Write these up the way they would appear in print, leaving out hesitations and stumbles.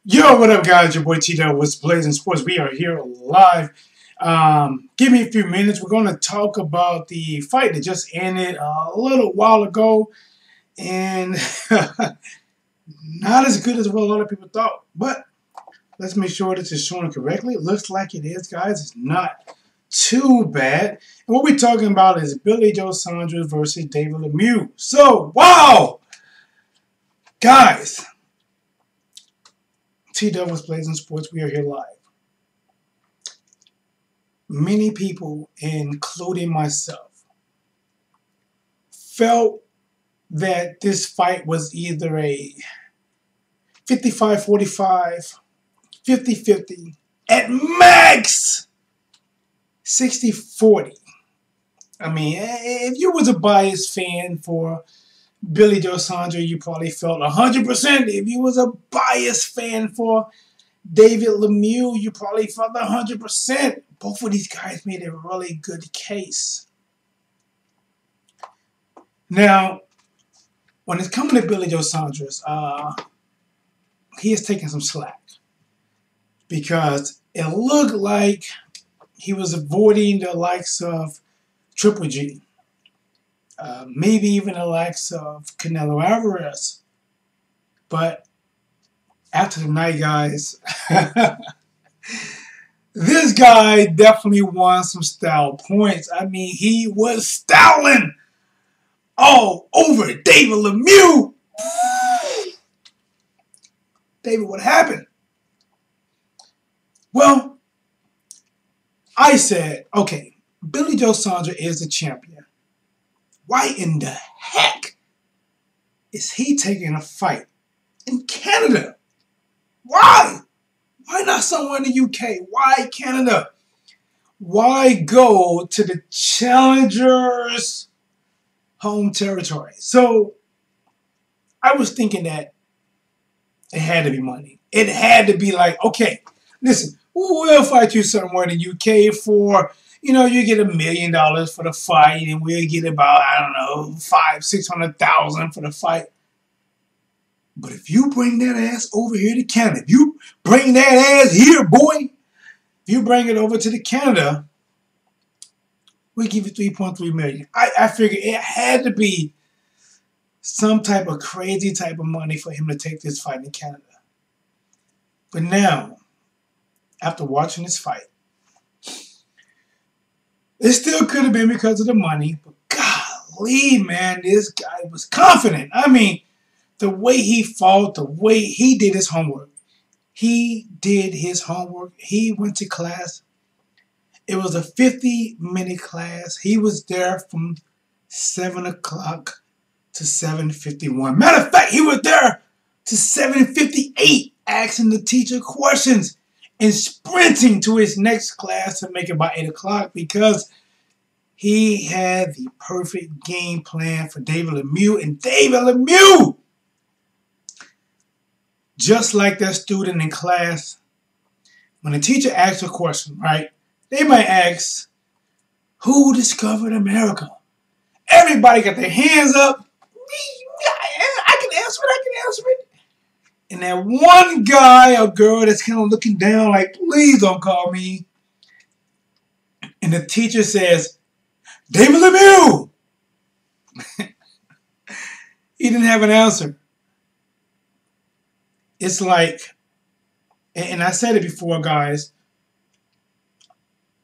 Yo, what up, guys? Your boy T-Dub with Blazing Sports. We are here live. Give me a few minutes. We're going to talk about the fight that just ended a little while ago. And not as good as what a lot of people thought. But let's make sure this is shown correctly. It looks like it is, guys. It's not too bad. And what we're talking about is Billy Joe Saunders versus David Lemieux. So, wow! Guys, T-Dub with Blazing Sports. We are here live. Many people, including myself, felt that this fight was either a 55-45, 50-50, at max 60-40. I mean, if you was a biased fan for Billy Joe Saunders, you probably felt 100%. If you was a biased fan for David Lemieux, you probably felt 100%. Both of these guys made a really good case. Now, when it's coming to Billy Joe Saunders, he is taking some slack because it looked like he was avoiding the likes of Triple G. Maybe even the likes of Canelo Alvarez. But after the night, guys, this guy definitely won some style points. I mean, he was styling all over David Lemieux. David, what happened? Well, I said, okay, Billy Joe Saunders is the champion. Why in the heck is he taking a fight in Canada? Why? Why not somewhere in the UK? Why Canada? Why go to the challenger's home territory? So I was thinking that it had to be money. It had to be like, okay, listen, we'll fight you somewhere in the UK for, you know, you get $1 million for the fight, and we'll get about, I don't know, $500,000-600,000 for the fight. But if you bring that ass over here to Canada, if you bring that ass here, boy, if you bring it over to the Canada, we give you $3.3 million. I figured it had to be some type of crazy type of money for him to take this fight in Canada. But now, after watching this fight, it still could have been because of the money, but golly, man, this guy was confident. I mean, the way he fought, the way he did his homework. He did his homework. He went to class. It was a 50-minute class. He was there from 7 o'clock to 7:51. Matter of fact, he was there to 7:58 asking the teacher questions and sprinting to his next class to make it by 8 o'clock because he had the perfect game plan for David Lemieux. And David Lemieux, just like that student in class, when the teacher asks a question, right, they might ask, who discovered America? Everybody got their hands up. I can answer it. And that one guy or girl that's kind of looking down like, please don't call me. And the teacher says, David Lemieux. He didn't have an answer. It's like, and I said it before, guys,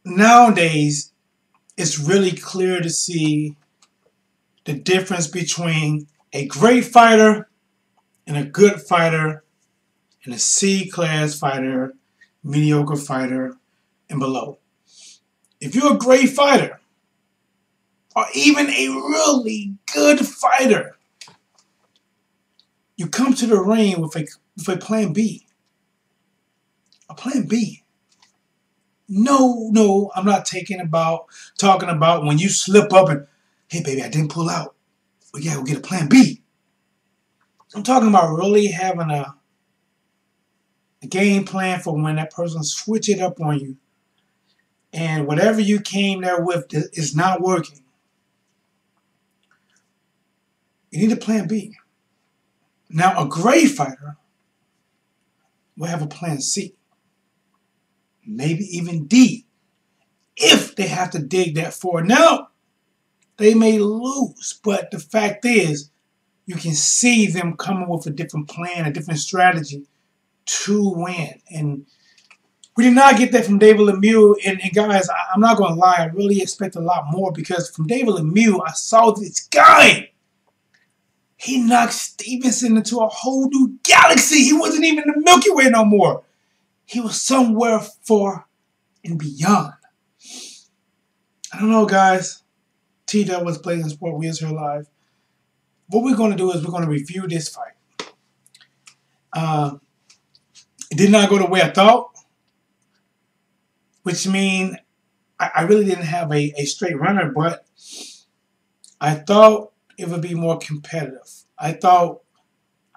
nowadays it's really clear to see the difference between a great fighter and a good fighter and a C-class fighter, mediocre fighter, and below. If you're a great fighter, or even a really good fighter, you come to the ring with a plan B. A plan B. No, I'm not talking about when you slip up and, hey, baby, I didn't pull out. We gotta go get a plan B. I'm talking about really having a game plan for when that person switch it up on you. And whatever you came there with is not working. You need a plan B. Now, a great fighter will have a plan C, maybe even D, if they have to dig that far. Now, they may lose, but the fact is, you can see them coming with a different plan, a different strategy to win. And we did not get that from David Lemieux. And guys, I'm not going to lie, I really expect a lot more, because from David Lemieux, I saw this guy. He knocked Stevenson into a whole new galaxy. He wasn't even in the Milky Way no more. He was somewhere far and beyond. I don't know, guys. T-Dub was playing Sport. We is here live. What we're going to do is we're going to review this fight. It did not go the way I thought, which means I really didn't have a straight runner, but I thought it would be more competitive. I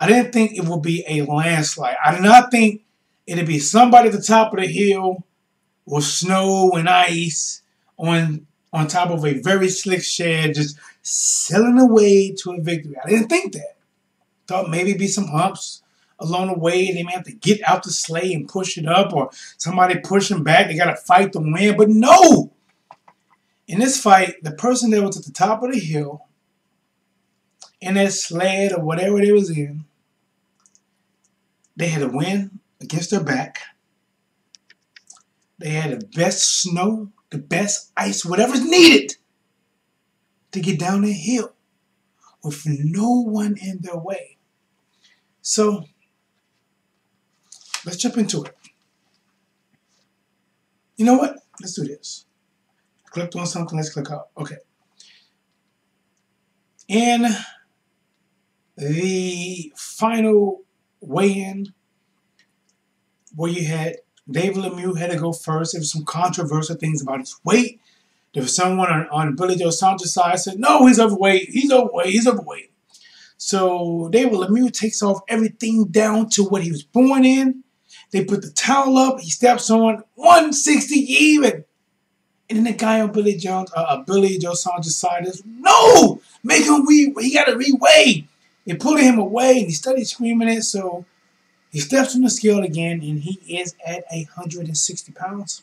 didn't think it would be a landslide. I did not think it would be somebody at the top of the hill with snow and ice on top of a very slick shed, just sailing away to a victory. I didn't think that. Thought maybe it'd be some humps along the way. They may have to get out the sleigh and push it up, or somebody push them back. They got to fight to win. But no! In this fight, the person that was at the top of the hill, in that sled or whatever they was in, they had to win against their back. They had the best snow, the best ice, whatever's needed to get down the hill with no one in their way. So, let's jump into it. You know what? Let's do this. Clicked on something, let's click out. Okay. In the final weigh-in, where you had David Lemieux had to go first. There was some controversial things about his weight. There was someone on Billy Joe Saunders' side said, no, he's overweight, he's overweight, he's overweight. So David Lemieux takes off everything down to what he was born in. They put the towel up, he steps on 160 even. And then the guy on Billy Joe Saunders' side is, no, make him he got to re-weigh. They pulling him away, and he started screaming it, so he steps on the scale again, and he is at 160 pounds.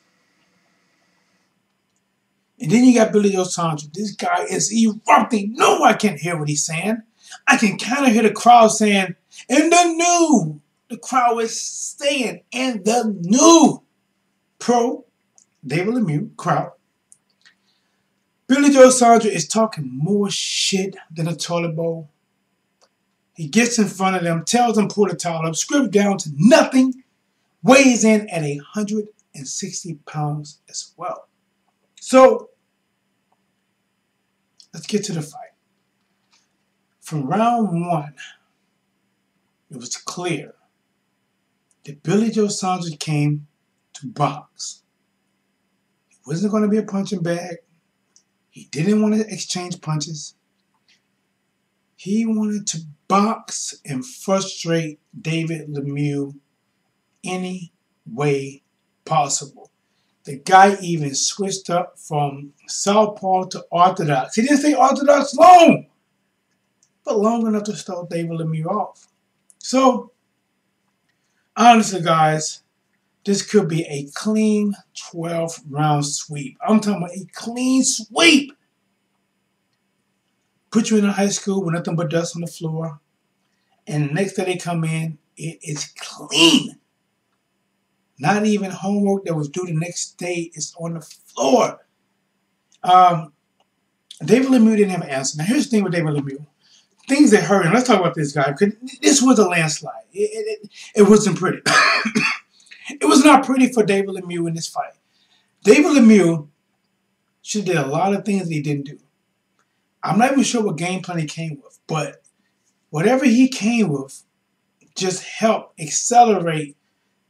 And then you got Billy Joe Saunders. This guy is erupting. No, I can't hear what he's saying. I can kind of hear the crowd saying, in the new. The crowd is saying, in the new. Pro David Lemieux crowd. Billy Joe Saunders is talking more shit than a toilet bowl. He gets in front of them, tells them pull the towel up, strips down to nothing, weighs in at 160 pounds as well. So, let's get to the fight. From round one, it was clear that Billy Joe Saunders came to box. He wasn't going to be a punching bag. He didn't want to exchange punches. He wanted to box and frustrate David Lemieux any way possible. The guy even switched up from southpaw to orthodox. He didn't stay orthodox long, but long enough to start David Lemieux off. So, honestly, guys, this could be a clean 12-round sweep. I'm talking about a clean sweep. Put you in a high school with nothing but dust on the floor, and the next day they come in, it is clean. Not even homework that was due the next day is on the floor. David Lemieux didn't have an answer. Now, here's the thing with David Lemieux. Things that hurt him. Let's talk about this guy, because this was a landslide. It wasn't pretty. It was not pretty for David Lemieux in this fight. David Lemieux should have did a lot of things that he didn't do. I'm not even sure what game plan he came with, but whatever he came with just helped accelerate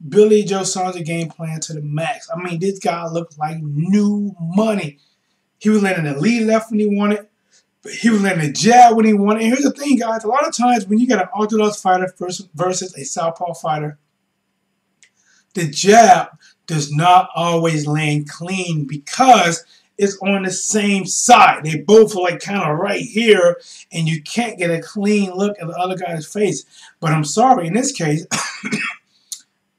Billy Joe Saunders' game plan to the max. I mean, this guy looked like new money. He was letting the lead left when he wanted. He was letting the jab when he wanted. And here's the thing, guys. A lot of times when you got an orthodox fighter versus a southpaw fighter, the jab does not always land clean because it's on the same side. They both are like kind of right here, and you can't get a clean look at the other guy's face. But I'm sorry, in this case,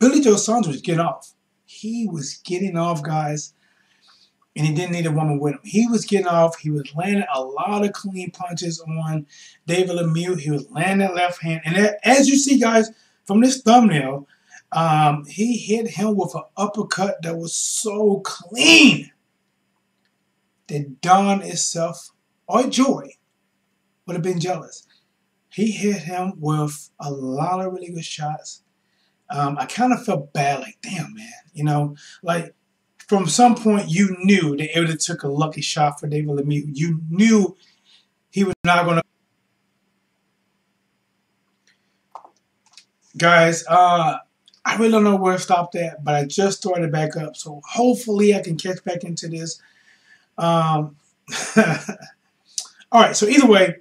Billy Joe Saunders was getting off. He was getting off, guys, and he didn't need a woman with him. He was getting off. He was landing a lot of clean punches on David Lemieux. He was landing that left hand. And as you see, guys, from this thumbnail, he hit him with an uppercut that was so clean that Dawn itself, or Joy, would have been jealous. He hit him with a lot of really good shots. I kind of felt bad, like, damn, man. You know, like, from some point, you knew that it would have took a lucky shot for David Lemieux. You knew he was not going to. Guys, I really don't know where I stopped at, but I just started back up. So hopefully I can catch back into this. All right, so either way,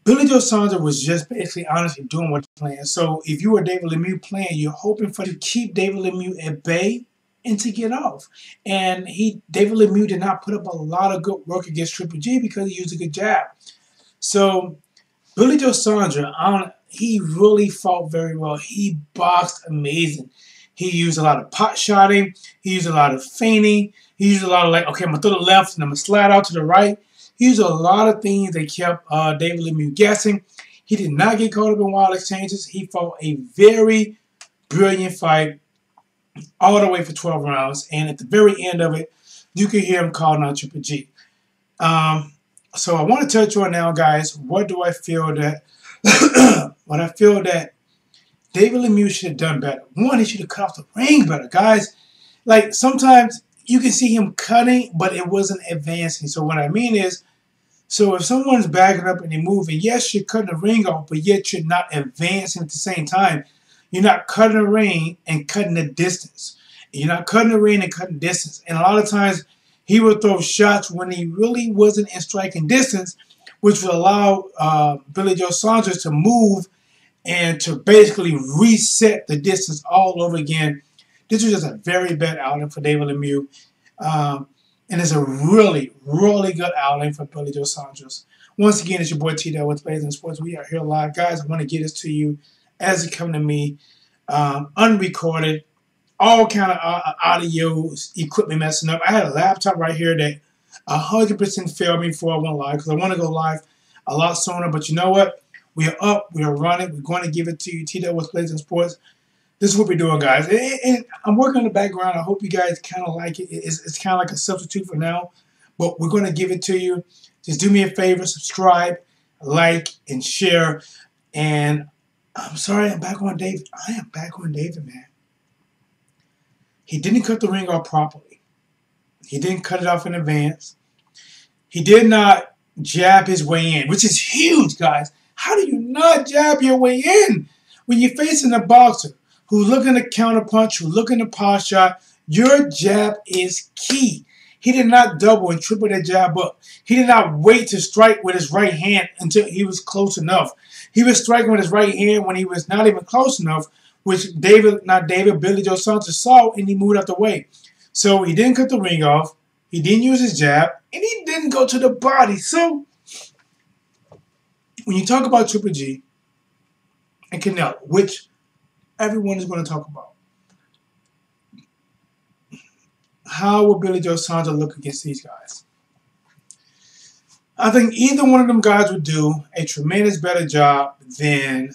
Billy Joe Saunders was just basically honestly doing what he's playing. So if you were David Lemieux playing, you're hoping to keep David Lemieux at bay and to get off. And David Lemieux did not put up a lot of good work against Triple G because he used a good jab. So Billy Joe Saunders, he really fought very well. He boxed amazing. He used a lot of pot shotting. He used a lot of feinting. He used a lot of like, okay, I'm going to throw the left and I'm going to slide out to the right. He used a lot of things that kept David Lemieux guessing. He did not get caught up in wild exchanges. He fought a very brilliant fight all the way for 12 rounds. And at the very end of it, you could hear him calling out Triple G. So I want to touch on now, guys, what do I feel that what I feel that David Lemieux should have done better. One, he should have cut off the ring better. Guys, like sometimes you can see him cutting, but it wasn't advancing. So what I mean is, so if someone's backing up and they're moving, yes, you're cutting the ring off, but yet you're not advancing at the same time. You're not cutting the ring and cutting the distance. You're not cutting the ring and cutting distance. And a lot of times he would throw shots when he really wasn't in striking distance, which would allow Billy Joe Saunders to move and to basically reset the distance all over again. This was just a very bad outing for David Lemieux. And it's a really, really good outing for Billy Joe Saunders. Once again, it's your boy T with Blazing Sports. We are here live. Guys, I want to get this to you as it come to me. Unrecorded. All kind of audio equipment messing up. I had a laptop right here that 100% failed me before I went live because I want to go live a lot sooner. But you know what? We are up. We are running. We're going to give it to you. T with Blazing Sports. This is what we're doing, guys. And I'm working on the background. I hope you guys kind of like it. It's kind of like a substitute for now. But we're going to give it to you. Just do me a favor. Subscribe, like, and share. And I'm sorry, I'm back on David. I am back on David, man. He didn't cut the ring off properly. He didn't cut it off in advance. He did not jab his way in, which is huge, guys. How do you not jab your way in? When you're facing a boxer who's looking to counterpunch, who's looking to power shot, your jab is key. He did not double and triple that jab up. He did not wait to strike with his right hand until he was close enough. He was striking with his right hand when he was not even close enough, which Billy Joe Saunders saw, and he moved out the way. So he didn't cut the ring off. He didn't use his jab, and he didn't go to the body. So when you talk about Triple G and Canelo, which everyone is going to talk about, how will Billy Joe Saunders look against these guys? I think either one of them guys would do a tremendous better job than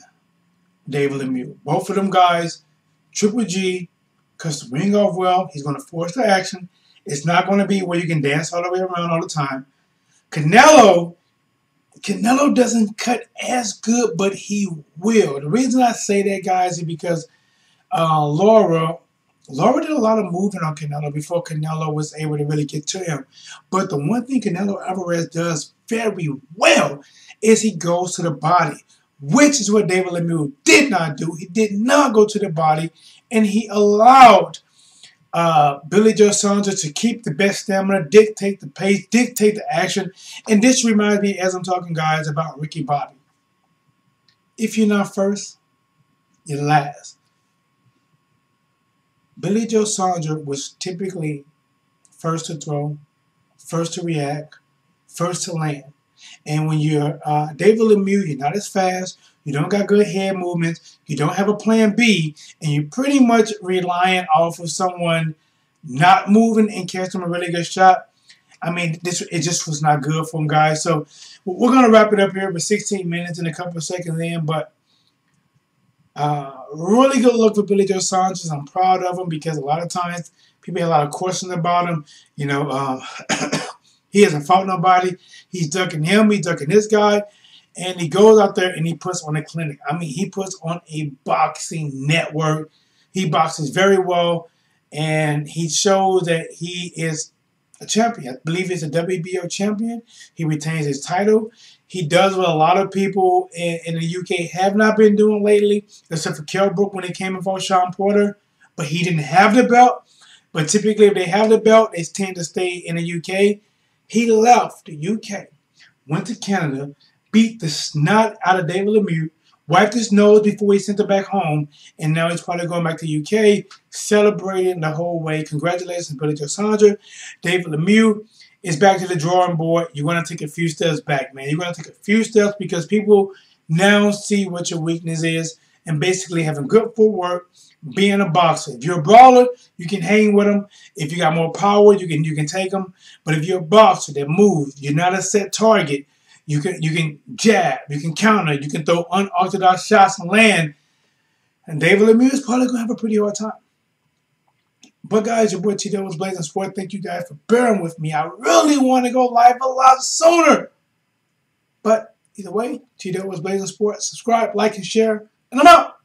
David Lemieux. Both of them guys, Triple G, cuts the ring off well. He's going to force the action. It's not going to be where you can dance all the way around all the time. Canelo doesn't cut as good, but he will. The reason I say that, guys, is because Laura did a lot of moving on Canelo before Canelo was able to really get to him. But the one thing Canelo Alvarez does very well is he goes to the body, which is what David Lemieux did not do. He did not go to the body, and he allowed Billy Joe Saunders to keep the best stamina, dictate the pace, dictate the action. And this reminds me, as I'm talking, guys, about Ricky Bobby. If you're not first, you're last. Billy Joe Saunders was typically first to throw, first to react, first to land. And when you're David Lemieux, you're not as fast, you don't got good head movements, you don't have a plan B, and you're pretty much relying off of someone not moving and catching a really good shot, I mean, it just was not good for him, guys. So we're going to wrap it up here with 16 minutes and a couple of seconds in, but really good look for Billy Joe Saunders. I'm proud of him because a lot of times people have a lot of questions about him. You know, he hasn't fought nobody. He's ducking him. He's ducking this guy. And he goes out there and he puts on a clinic. I mean, he puts on a boxing network. He boxes very well. And he shows that he is a champion. I believe he's a WBO champion. He retains his title. He does what a lot of people in the UK have not been doing lately, except for Kell Brook when he came and fought Sean Porter. But he didn't have the belt. But typically, if they have the belt, they tend to stay in the UK. He left the UK, went to Canada, beat the snot out of David Lemieux, wiped his nose before he sent it back home, and now he's probably going back to the UK, celebrating the whole way. Congratulations, Billy Joe Saunders. David Lemieux is back to the drawing board. You're going to take a few steps back, man. You're going to take a few steps because people now see what your weakness is and basically having good footwork, being a boxer. If you're a brawler, you can hang with them. If you got more power, you can take them. But if you're a boxer that moves, you're not a set target, you can jab, you can counter, you can throw unorthodox shots and land. And David Lemieux is probably going to have a pretty hard time. But guys, your boy T-Dub was Blazing Sport. Thank you guys for bearing with me. I really want to go live a lot sooner. But either way, T-Dub was Blazing Sport. Subscribe, like, and share. And I'm out.